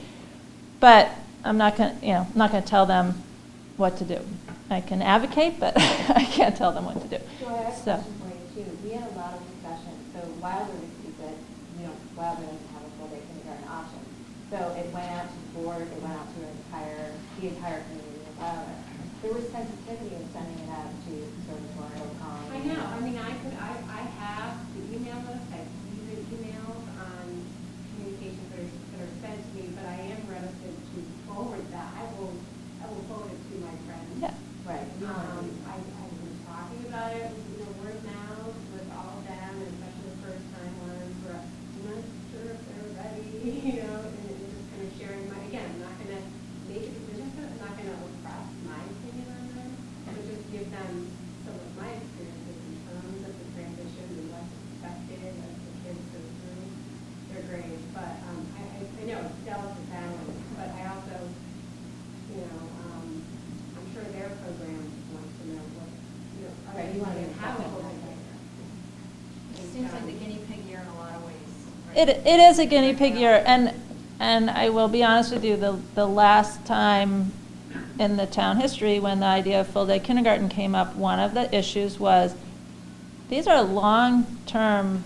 But I'm not going to tell them what to do. I can advocate, but I can't tell them what to do. So I have a So. question for you too. We had a lot of discussion. So Wilder received it, Wilder doesn't have a full day kindergarten option. So it went out to the board, it went out to the entire community. There was sensitivity in sending it out to sort of Royal College. I know, I mean, I have the email list, I see the emails on communications that are sent to me, but I am reticent to forward that. I will forward it to my friends. Yeah. Right. I've been talking about it, word of mouth with all of them, and especially the first time ones where I'm not sure if they're ready, and just kind of sharing again, I'm not gonna make a decision, but I'm not gonna express my opinion on them, but just give them some of my experiences in terms of the transition and what's expected as the kids go through their grades. But I know it's a delicate balance, but I also, I'm sure their program wants to know what, Right, you want to how get will that. they It seems like the guinea pig year in a lot of ways. It is a guinea pig year, and I will be honest with you, the last time in the town history when the idea of full-day kindergarten came up, one of the issues was, these are long-term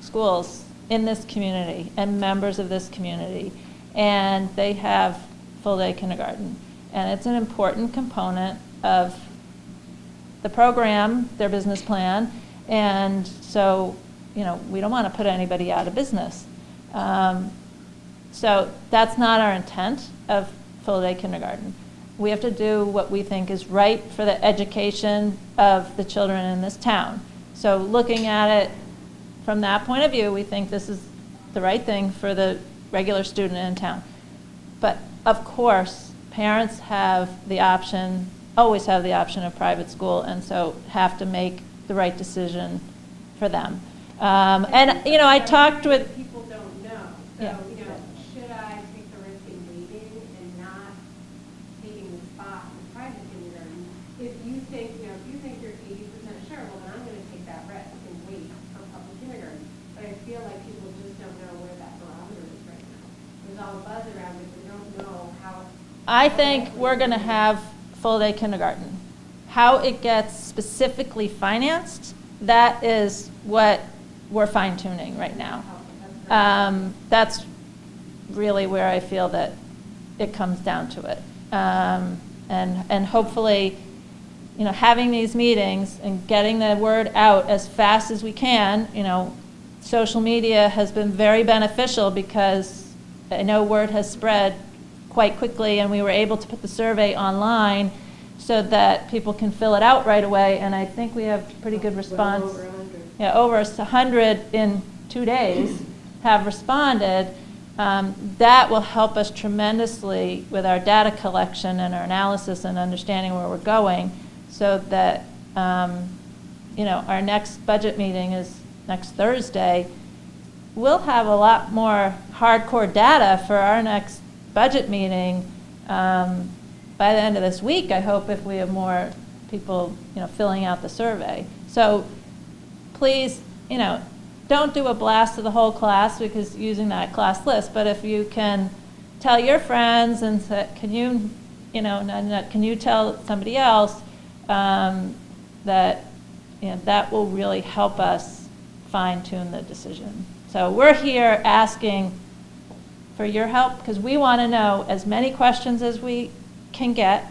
schools in this community and members of this community, and they have full-day kindergarten. And it's an important component of the program, their business plan, and so, we don't want to put anybody out of business. So that's not our intent of full-day kindergarten. We have to do what we think is right for the education of the children in this town. So looking at it from that point of view, we think this is the right thing for the regular student in town. But of course, parents have the option, always have the option of private school, and so have to make the right decision for them. I talked with... People don't know. Yeah. So, should I take the risk in waiting and not taking the spot in private kindergarten? If you think you're 80% sure, well, then I'm going to take that risk and wait for public kindergarten. But I feel like people just don't know where that barometer is right now. There's all a buzz around it, but they don't know how. I think we're going to have full-day kindergarten. How it gets specifically financed, that is what we're fine-tuning right now. That's really where I feel that it comes down to it. And hopefully, having these meetings and getting the word out as fast as we can, social media has been very beneficial because I know word has spread quite quickly, and we were able to put the survey online so that people can fill it out right away, and I think we have pretty good response. Well over 100. Yeah, over 100 in 2 days have responded. That will help us tremendously with our data collection and our analysis and understanding where we're going, so that our next budget meeting is next Thursday. We'll have a lot more hardcore data for our next budget meeting by the end of this week, I hope, if we have more people, filling out the survey. So please, don't do a blast to the whole class because using that class list, but if you can tell your friends and say, can you tell somebody else that, that will really help us fine-tune the decision. So we're here asking for your help because we want to know as many questions as we can get,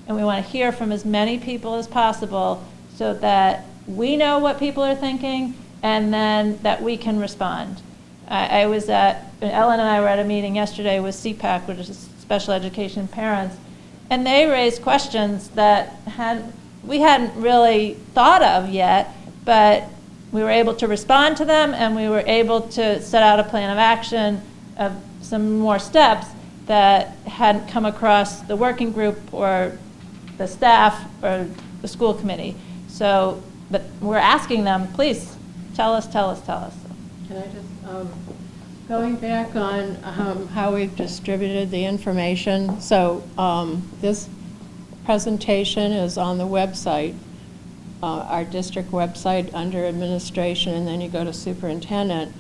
and we want to hear from as many people as possible so that we know what people are thinking and then that we can respond. Ellen and I were at a meeting yesterday with CPAC, which is Special Education Parents, and they raised questions that we hadn't really thought of yet, but we were able to respond to them, and we were able to set out a plan of action of some more steps that hadn't come across the working group or the staff or the school committee. So, but we're asking them, please, tell us. Can I just, going back on how we've distributed the information, so this presentation is on the website, our district website under administration, and then you go to superintendent,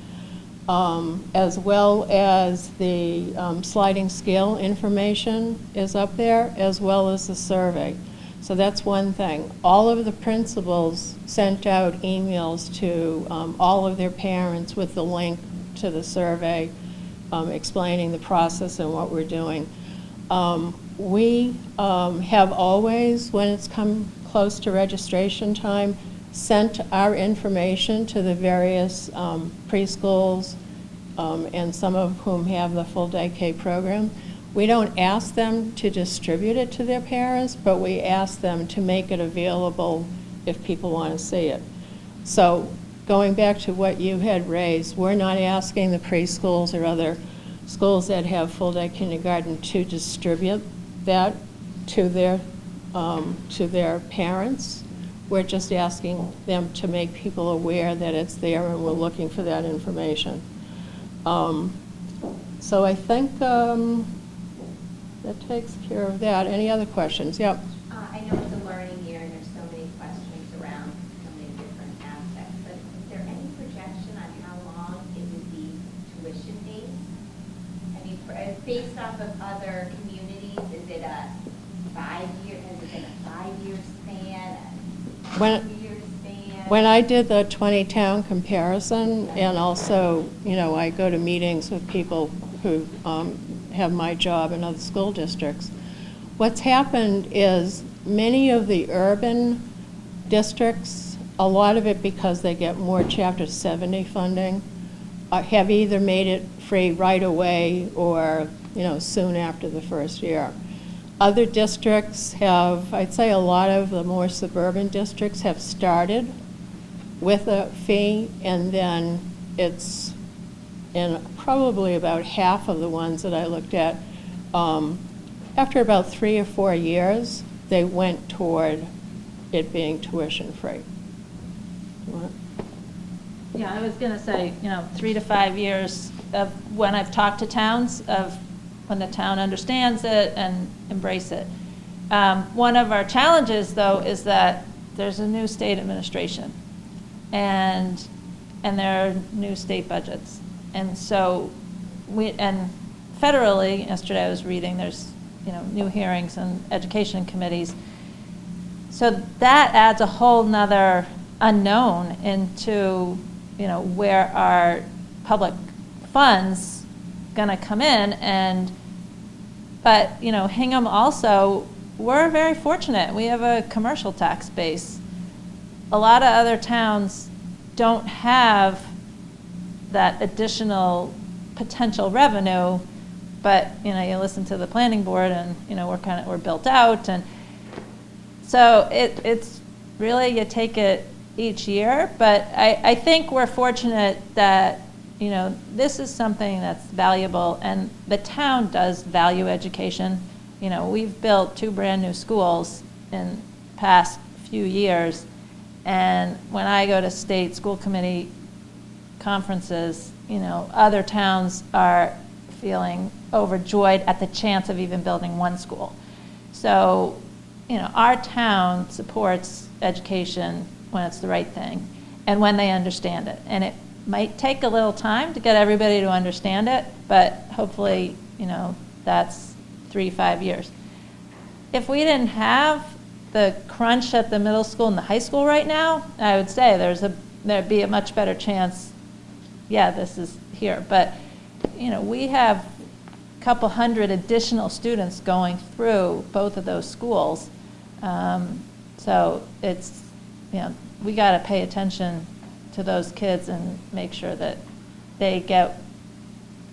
as well as the sliding scale information is up there, as well as the survey. So that's one thing. All of the principals sent out emails to all of their parents with the link to the survey explaining the process and what we're doing. We have always, when it's come close to registration time, sent our information to the various preschools, and some of whom have the full day K program. We don't ask them to distribute it to their parents, but we ask them to make it available if people want to see it. So going back to what you had raised, we're not asking the preschools or other schools that have full day kindergarten to distribute that to their parents. We're just asking them to make people aware that it's there and we're looking for that information. So I think that takes care of that. Any other questions? Yep. I know it's a learning year and there's so many questions around so many different aspects, but is there any projection on how long it would be tuition-based? I mean, based off of other communities, is it a 5-year, has it been a 5-year span, a When- 2-year span? When I did the 20-town comparison, and also, I go to meetings with people who have my job in other school districts, what's happened is many of the urban districts, a lot of it because they get more Chapter 70 funding, have either made it free right away or, soon after the first year. Other districts have, I'd say a lot of the more suburban districts have started with a fee, and then it's in probably about half of the ones that I looked at, after about 3 or 4 years, they went toward it being tuition-free. Yeah, I was going to say, 3 to 5 years of when I've talked to towns, of when the town understands it and embrace it. One of our challenges, though, is that there's a new state administration, and there are new state budgets. And so and federally, yesterday I was reading, there's, new hearings and education committees. So that adds a whole nother unknown into, where our public funds gonna come in. But Hingham also, we're very fortunate. We have a commercial tax base. A lot of other towns don't have that additional potential revenue, but you listen to the planning board, and we're built out, and so it's really, you take it each year. But I think we're fortunate that this is something that's valuable, and the town does value education. We've built 2 brand new schools in the past few years, and when I go to state school committee conferences, other towns are feeling overjoyed at the chance of even building 1 school. So, our town supports education when it's the right thing and when they understand it. And it might take a little time to get everybody to understand it, but hopefully, that's 3-5 years. If we didn't have the crunch at the middle school and the high school right now, I would say there'd be a much better chance, yeah, this is here. But, we have a couple hundred additional students going through both of those schools. So it's, we got to pay attention to those kids and make sure that they get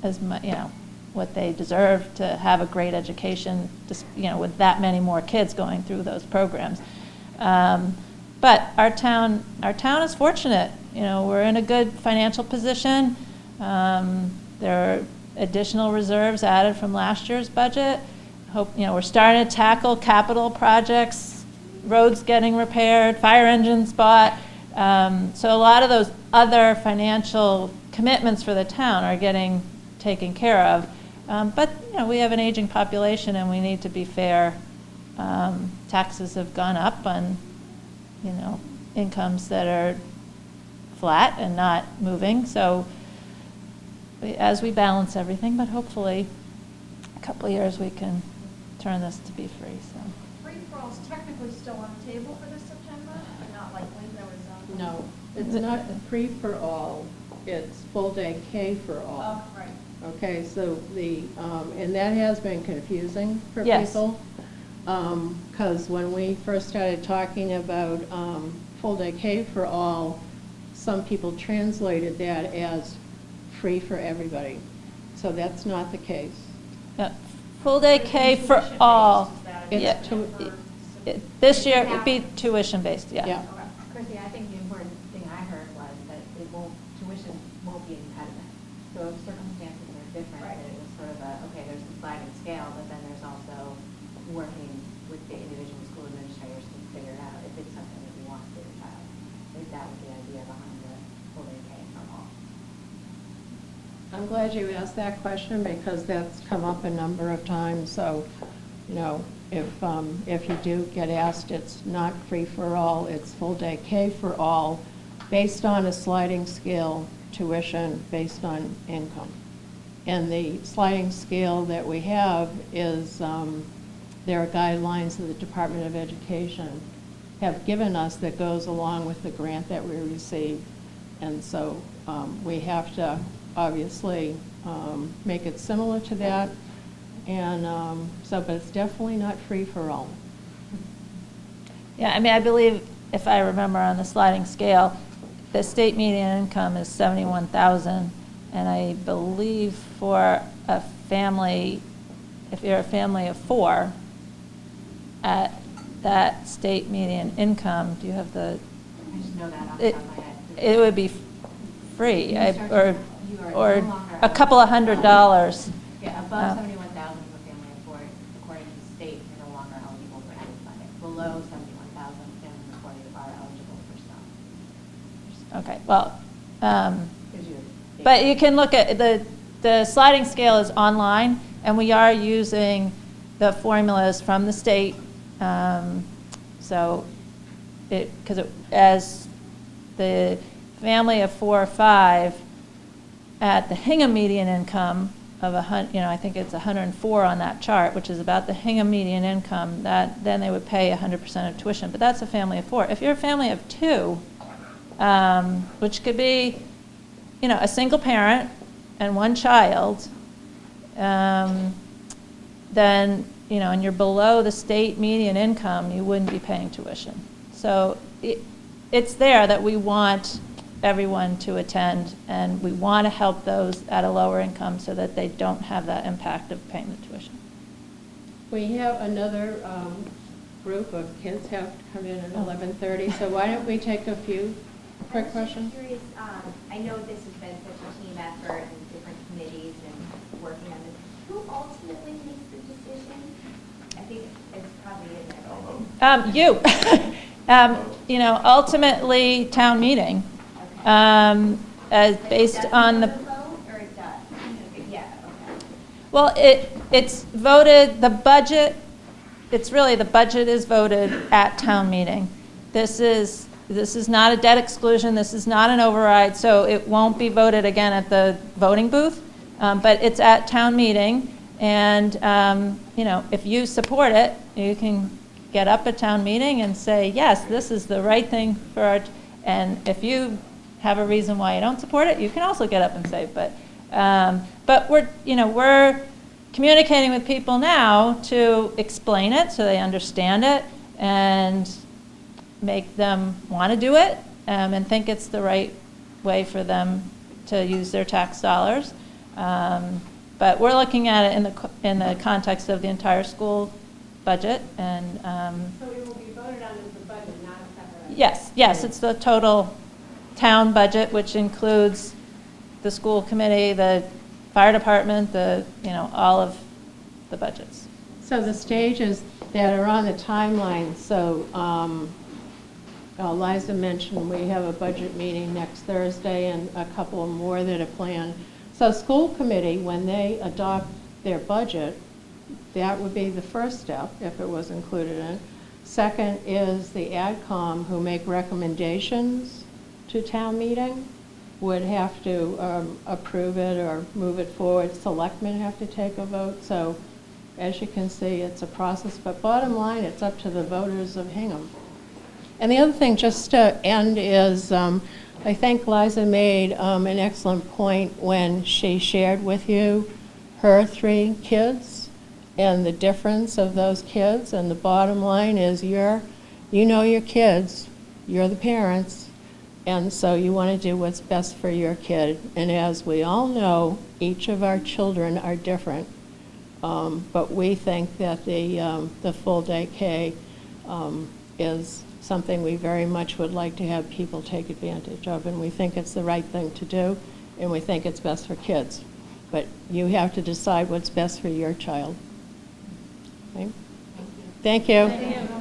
as much, what they deserve to have a great education, just, with that many more kids going through those programs. But our town is fortunate. We're in a good financial position. There are additional reserves added from last year's budget. We're starting to tackle capital projects, roads getting repaired, fire engines bought. So a lot of those other financial commitments for the town are getting taken care of. But we have an aging population, and we need to be fair. Taxes have gone up on incomes that are flat and not moving. So as we balance everything, but hopefully a couple of years we can turn this to be free. So Free-for-all's technically still on the table for this September, but not like when there was No, it's not free for all. It's full day K for all. Oh, right. Okay, so and that has been confusing for Yes. people. Because when we first started talking about full day K for all, some people translated that as free for everybody. So that's not the case. Yeah. Full day K for all. It's Yeah. This year, it'd be tuition-based, yeah. Yeah. Chrissy, I think the important thing I heard was that tuition won't be an impediment. So if circumstances are different, that it was sort of okay, there's the sliding scale, but then there's also working with the individual school administrators to figure it out if it's something that you want for your child. I think that was the idea behind the full day K for all. I'm glad you asked that question because that's come up a number of times. So, if you do get asked, it's not free for all, it's full day K for all, based on a sliding scale tuition based on income. And the sliding scale that we have is, there are guidelines that the Department of Education have given us that goes along with the grant that we receive. And so we have to obviously make it similar to that. And but it's definitely not free for all. Yeah, I mean, I believe, if I remember on the sliding scale, the state median income is 71,000, and I believe for a family, if you're a family of 4, at that state median income, do you have the? I just know that off the top of my head. It would be free, You or are no longer a couple of $100s. Yeah, above 71,000 for a family of 4, according to the state, you're no longer eligible for any funding. Below 71,000, families of 4 are eligible for some. Okay, well, Gives you a but you can look at, the sliding scale is online, and we are using the formulas from the state. So because as the family of 4 or 5 at the Hingham median income of I think it's 104 on that chart, which is about the Hingham median income, that then they would pay 100% of tuition. But that's a family of 4. If you're a family of 2, which could be, a single parent and 1 child, then, and you're below the state median income, you wouldn't be paying tuition. So it's there that we want everyone to attend, and we want to help those at a lower income so that they don't have that impact of paying the tuition. We have another group of kids have to come in at 11:30, so why don't we take a few quick questions? I'm curious, I know this has been such a team effort and different committees and working on this. Who ultimately makes the decision? I think it's probably in there. Ultimately, town meeting, as based on the. Or it does? Yeah, okay. Well, it's voted, the budget, it's really, the budget is voted at town meeting. This is not a debt exclusion, this is not an override, so it won't be voted again at the voting booth, but it's at town meeting, and, if you support it, you can get up at town meeting and say, yes, this is the right thing for our, and if you have a reason why you don't support it, you can also get up and say, but we're communicating with people now to explain it so they understand it and make them want to do it, and think it's the right way for them to use their tax dollars. But we're looking at it in the context of the entire school budget, and So it will be voted on as the budget, not a separate item? yes, it's the total town budget, which includes the school committee, the fire department, all of the budgets. So the stages that are on the timeline, so Liza mentioned we have a budget meeting next Thursday and a couple more that are planned. So school committee, when they adopt their budget, that would be the first step if it was included in it. Second is the AdCom, who make recommendations to town meeting, would have to approve it or move it forward. Selectmen have to take a vote. So as you can see, it's a process. But bottom line, it's up to the voters of Hingham. And the other thing, just to end, is I think Liza made an excellent point when she shared with you her 3 kids and the difference of those kids. And the bottom line is you know your kids, you're the parents, and so you want to do what's best for your kid. And as we all know, each of our children are different. But we think that the full day K is something we very much would like to have people take advantage of, and we think it's the right thing to do, and we think it's best for kids. But you have to decide what's best for your child. Okay? Thank you.